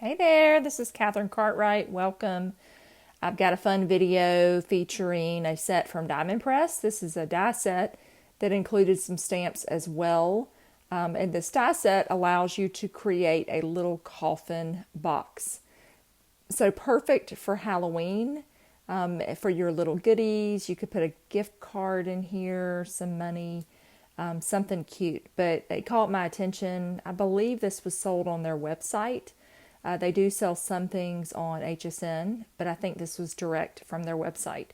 Hey there, this is Katherine Cartwright. Welcome. I've got a fun video featuring a set from Diamond Press. This is a die set that included some stamps as well. And this die set allows you to create a little coffin box. So perfect for Halloween, for your little goodies. You could put a gift card in here, some money, something cute. But it caught my attention. I believe this was sold on their website. They do sell some things on HSN, but I think this was direct from their website.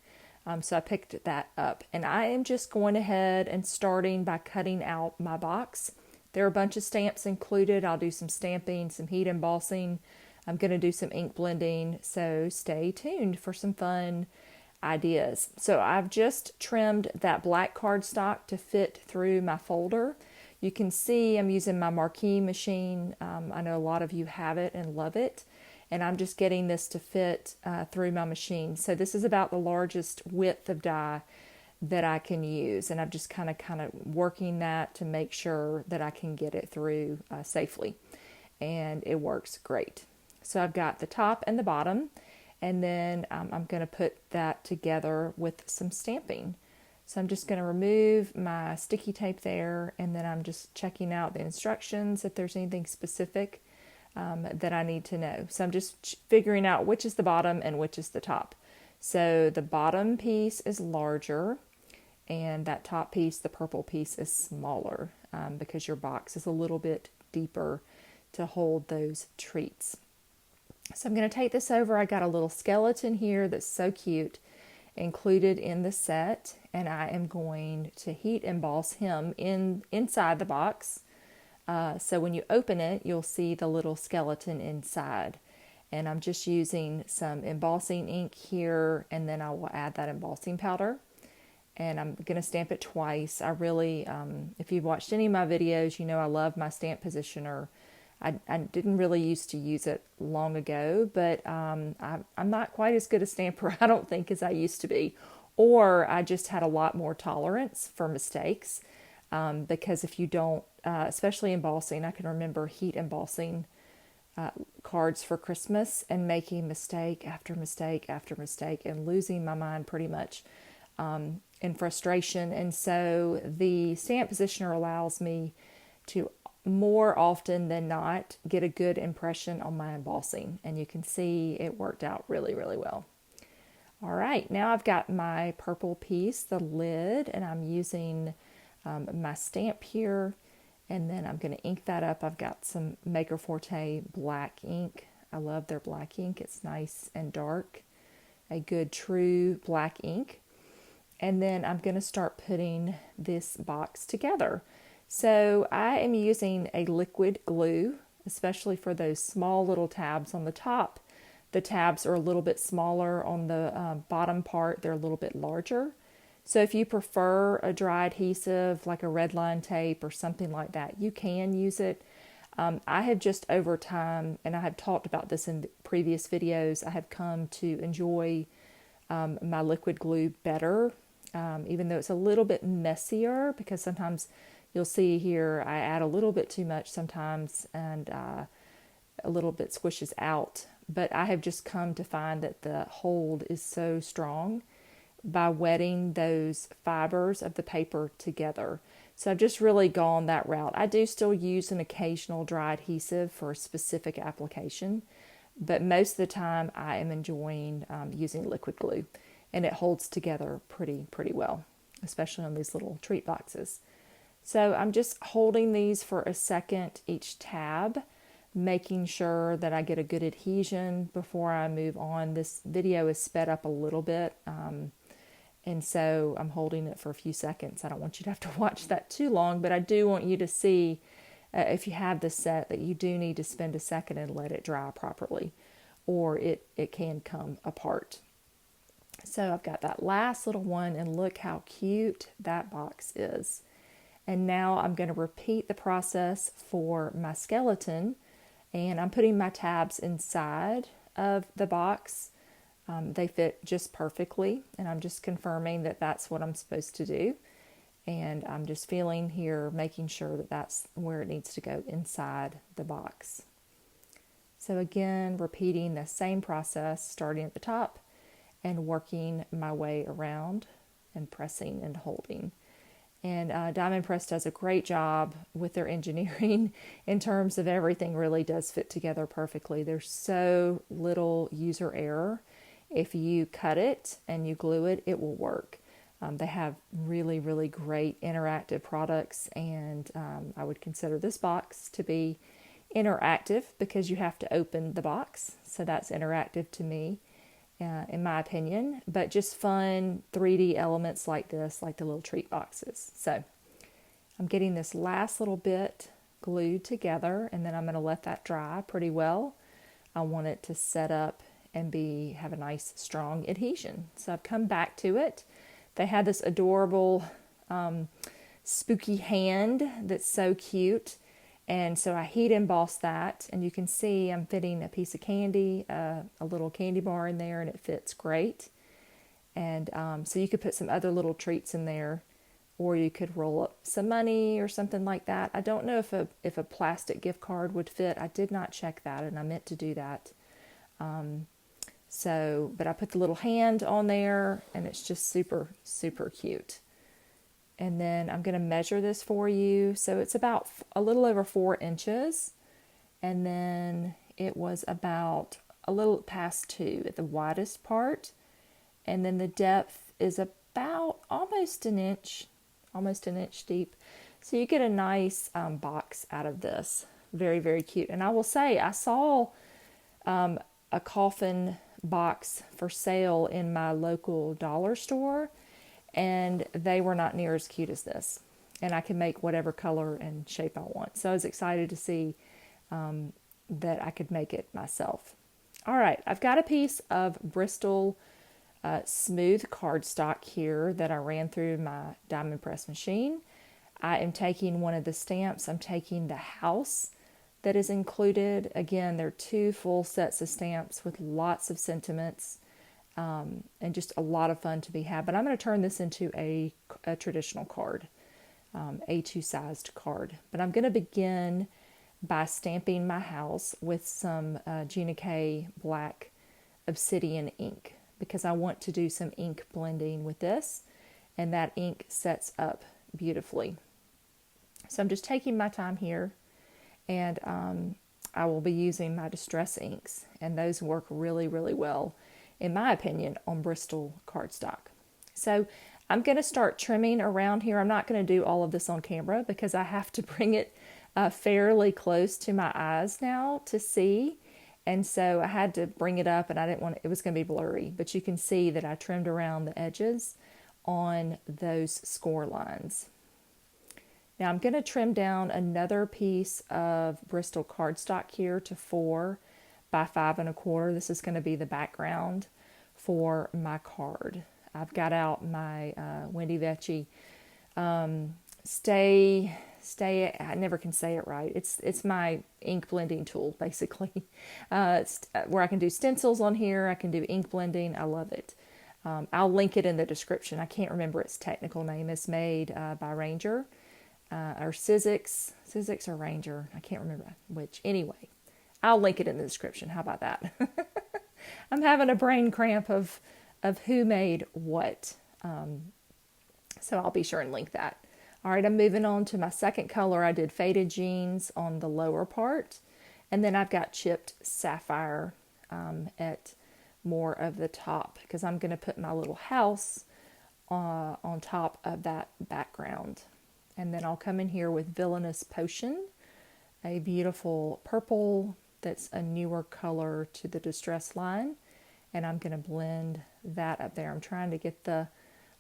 So I picked that up. And I am just going ahead and starting by cutting out my box. There are a bunch of stamps included. I'll do some stamping, some heat embossing. I'm going to do some ink blending. So stay tuned for some fun ideas. So I've just trimmed that black cardstock to fit through my folder. You can see I'm using my Marquise machine. I know a lot of you have it and love it. And I'm just getting this to fit through my machine. So this is about the largest width of die that I can use. And I'm just kind of working that to make sure that I can get it through safely. And it works great. So I've got the top and the bottom. And then I'm going to put that together with some stamping. So I'm just going to remove my sticky tape there, and then I'm just checking out the instructions if there's anything specific that I need to know. So I'm just figuring out which is the bottom and which is the top. So the bottom piece is larger, and that top piece, the purple piece, is smaller because your box is a little bit deeper to hold those treats. So I'm going to take this over. I got a little skeleton here that's so cute, included in the set, and I am going to heat emboss him inside the box. So when you open it, you'll see the little skeleton inside. And I'm just using some embossing ink here, and then I will add that embossing powder. And I'm going to stamp it twice. I really, if you've watched any of my videos, you know I love my stamp positioner. I didn't really used to use it long ago, but I'm not quite as good a stamper, I don't think, as I used to be. Or I just had a lot more tolerance for mistakes because if you don't, especially embossing, I can remember heat embossing cards for Christmas and making mistake after mistake after mistake and losing my mind pretty much in frustration. And so the stamp positioner allows me to more often than not get a good impression on my embossing, and you can see it worked out really, really well. All right, now I've got my purple piece, the lid, and I'm using my stamp here, and then I'm going to ink that up. I've got some Maker Forte black ink. I love their black ink. It's nice and dark, a good true black ink. And then I'm going to start putting this box together. So I am using a liquid glue, especially for those small little tabs on the top. The tabs are a little bit smaller on the bottom part. They're a little bit larger. So if you prefer a dry adhesive like a red line tape or something like that, you can use it. I have just over time, and I have talked about this in previous videos, I have come to enjoy my liquid glue better, even though it's a little bit messier because sometimes you'll see here I add a little bit too much sometimes and a little bit squishes out. But I have just come to find that the hold is so strong by wetting those fibers of the paper together. So I've just really gone that route. I do still use an occasional dry adhesive for a specific application, but most of the time I am enjoying using liquid glue, and it holds together pretty well, especially on these little treat boxes. So I'm just holding these for a second each tab, making sure that I get a good adhesion before I move on. This video is sped up a little bit, and so I'm holding it for a few seconds. I don't want you to have to watch that too long, but I do want you to see, if you have this set, that you do need to spend a second and let it dry properly, or it can come apart. So I've got that last little one, and look how cute that box is. And now I'm going to repeat the process for my skeleton, and I'm putting my tabs inside of the box. They fit just perfectly, and I'm just confirming that that's what I'm supposed to do. And I'm just feeling here, making sure that that's where it needs to go inside the box. So again, repeating the same process, starting at the top and working my way around and pressing and holding. And Diamond Press does a great job with their engineering in terms of everything really does fit together perfectly. There's so little user error. If you cut it and you glue it, it will work. They have really, really great interactive products, and I would consider this box to be interactive because you have to open the box. So that's interactive to me, in my opinion, but just fun 3D elements like this, like the little treat boxes. So I'm getting this last little bit glued together, and then I'm going to let that dry pretty well. I want it to set up and have a nice strong adhesion. So I've come back to it. They had this adorable spooky hand that's so cute. And so I heat embossed that, and you can see I'm fitting a piece of candy, a little candy bar in there, and it fits great. And so you could put some other little treats in there, or you could roll up some money or something like that. I don't know if a plastic gift card would fit. I did not check that, and I meant to do that. But I put the little hand on there, and it's just super, super cute. And then I'm going to measure this for you. So it's about a little over 4 inches. And then it was about a little past 2 at the widest part. And then the depth is about almost an inch deep. So you get a nice box out of this. Very, very cute. And I will say, I saw a coffin box for sale in my local dollar store, and they were not near as cute as this. And I can make whatever color and shape I want. So I was excited to see that I could make it myself. All right, I've got a piece of Bristol smooth cardstock here that I ran through my Diamond Press machine. I am taking one of the stamps. I'm taking the house that is included. Again, there are 2 full sets of stamps with lots of sentiments. And just a lot of fun to be had. But I'm going to turn this into a traditional card, A2 sized card. But I'm going to begin by stamping my house with some Gina K black obsidian ink, because I want to do some ink blending with this, and that ink sets up beautifully. So I'm just taking my time here, and I will be using my Distress inks, and those work really, really well, in my opinion, on Bristol cardstock. So I'm going to start trimming around here. I'm not going to do all of this on camera because I have to bring it fairly close to my eyes now to see. And so I had to bring it up, and I didn't want it was going to be blurry, but you can see that I trimmed around the edges on those score lines. Now I'm going to trim down another piece of Bristol cardstock here to 4 by 5 1/4. This is going to be the background for my card. I've got out my Wendy Vecchi Stay, I never can say it right. It's my ink blending tool, basically. Where I can do stencils on here. I can do ink blending. I love it. I'll link it in the description. I can't remember its technical name. It's made by Ranger or Sizzix or Ranger. I can't remember which. Anyway, I'll link it in the description. How about that? I'm having a brain cramp of who made what. So I'll be sure and link that. All right, I'm moving on to my second color. I did Faded Jeans on the lower part, and then I've got chipped Sapphire at more of the top, because I'm going to put my little house on top of that background. And then I'll come in here with Villanous Potion, a beautiful purple that's a newer color to the Distress line, and I'm going to blend that up there. I'm trying to get the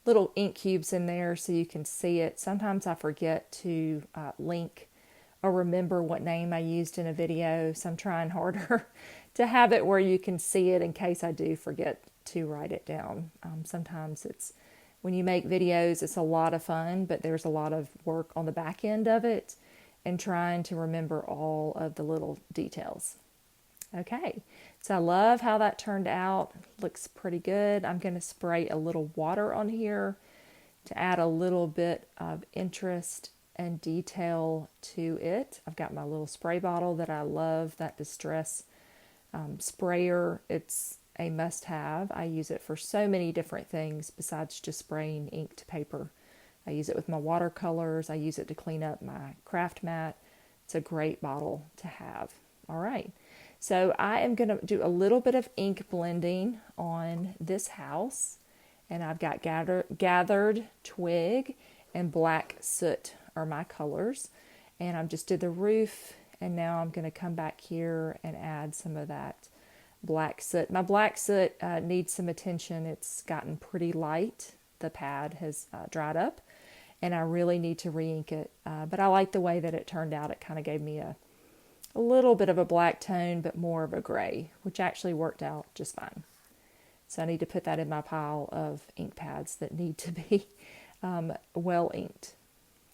little ink cubes in there so you can see it. Sometimes I forget to link or remember what name I used in a video, so I'm trying harder to have it where you can see it in case I do forget to write it down. Sometimes it's, when you make videos, it's a lot of fun, but there's a lot of work on the back end of it and trying to remember all of the little details. Okay, so I love how that turned out. Looks pretty good. I'm going to spray a little water on here to add a little bit of interest and detail to it. I've got my little spray bottle that I love, that Distress sprayer. It's a must-have. I use it for so many different things besides just spraying ink to paper. I use it with my watercolors. I use it to clean up my craft mat. It's a great bottle to have. All right. So I am going to do a little bit of ink blending on this house. And I've got gathered twig and black soot are my colors. And I just did the roof. And now I'm going to come back here and add some of that black soot. My black soot needs some attention. It's gotten pretty light. The pad has dried up. And I really need to re-ink it. But I like the way that it turned out. It kind of gave me a little bit of a black tone, but more of a gray, which actually worked out just fine. So I need to put that in my pile of ink pads that need to be well inked.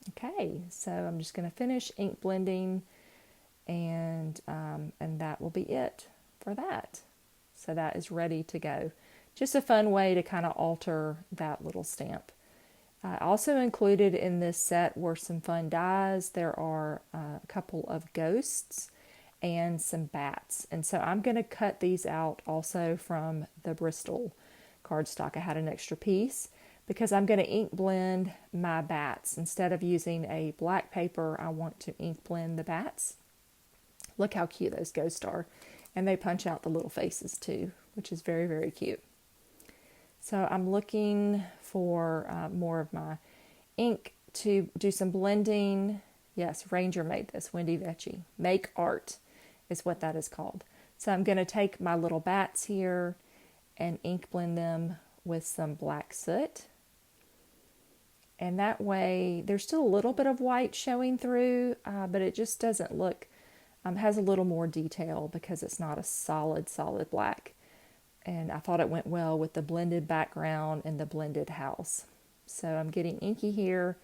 Okay, so I'm just going to finish ink blending, and that will be it for that. So that is ready to go. Just a fun way to kind of alter that little stamp. Also included in this set were some fun dies. There are a couple of ghosts and some bats. And so I'm going to cut these out also from the Bristol cardstock. I had an extra piece because I'm going to ink blend my bats. Instead of using a black paper, I want to ink blend the bats. Look how cute those ghosts are. And they punch out the little faces too, which is very, very cute. So I'm looking for more of my ink to do some blending. Yes, Ranger made this, Wendy Vecchi. Make art is what that is called. So I'm going to take my little bats here and ink blend them with some black soot. And that way, there's still a little bit of white showing through, but it just doesn't look, has a little more detail because it's not a solid black. And I thought it went well with the blended background and the blended house. So I'm getting inky here,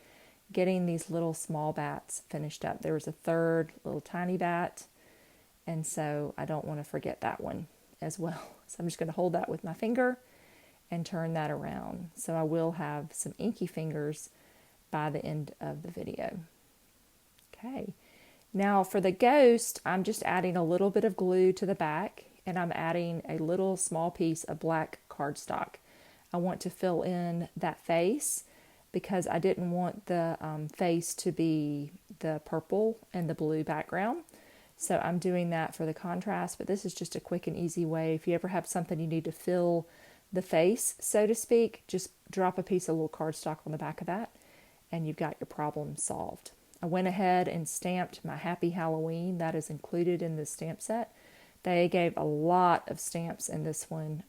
getting these little small bats finished up. There was a third little tiny bat, and so I don't want to forget that one as well. So I'm just going to hold that with my finger and turn that around. So I will have some inky fingers by the end of the video. Okay. Now for the ghost, I'm just adding a little bit of glue to the back, and I'm adding a little small piece of black cardstock. I want to fill in that face because I didn't want the face to be the purple and the blue background. So I'm doing that for the contrast, but this is just a quick and easy way. If you ever have something you need to fill the face, so to speak, just drop a piece of little cardstock on the back of that and you've got your problem solved. I went ahead and stamped my Happy Halloween. That is included in this stamp set. They gave a lot of stamps in this one.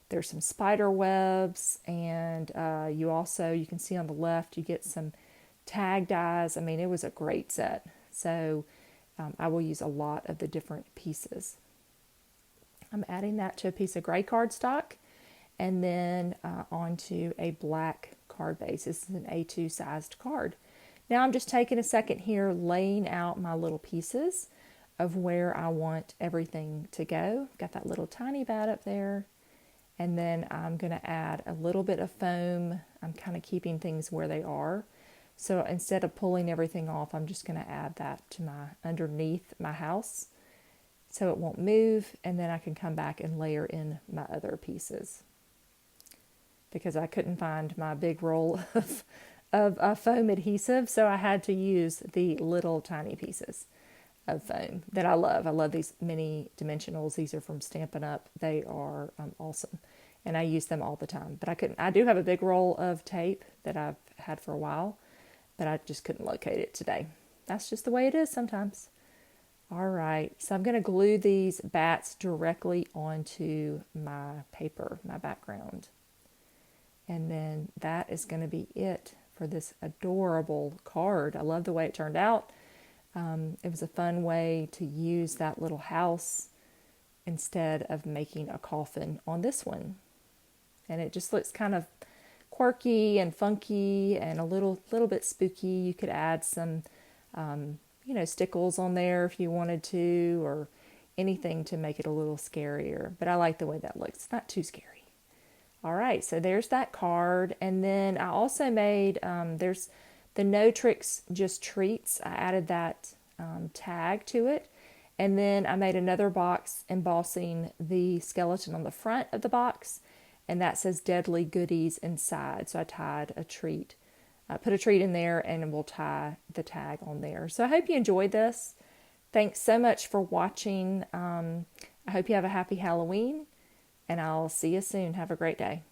There's some spider webs, and you can see on the left, you get some tag dies. I mean, it was a great set. So I will use a lot of the different pieces. I'm adding that to a piece of gray cardstock, and then onto a black card base. This is an A2 sized card. Now I'm just taking a second here, laying out my little pieces of where I want everything to go. Got that little tiny bat up there. And then I'm going to add a little bit of foam. I'm kind of keeping things where they are. So instead of pulling everything off, I'm just going to add that to underneath my house so it won't move. And then I can come back and layer in my other pieces. Because I couldn't find my big roll of foam adhesive, so I had to use the little tiny pieces of foam that I love. I love these mini dimensionals. These are from Stampin' Up. They are awesome, and I use them all the time. But I do have a big roll of tape that I've had for a while, but I just couldn't locate it today. That's just the way it is sometimes. All right, so I'm going to glue these bats directly onto my paper, my background. And then that is going to be it for this adorable card. I love the way it turned out. It was a fun way to use that little house instead of making a coffin on this one. And it just looks kind of quirky and funky and a little bit spooky. You could add some, stickles on there if you wanted to, or anything to make it a little scarier. But I like the way that looks. It's not too scary. All right, so there's that card. And then I also made, there's the No Tricks, Just Treats. I added that tag to it. And then I made another box embossing the skeleton on the front of the box, and that says Deadly Goodies inside. So I tied a treat. I put a treat in there, and we'll tie the tag on there. So I hope you enjoyed this. Thanks so much for watching. I hope you have a happy Halloween, and I'll see you soon. Have a great day.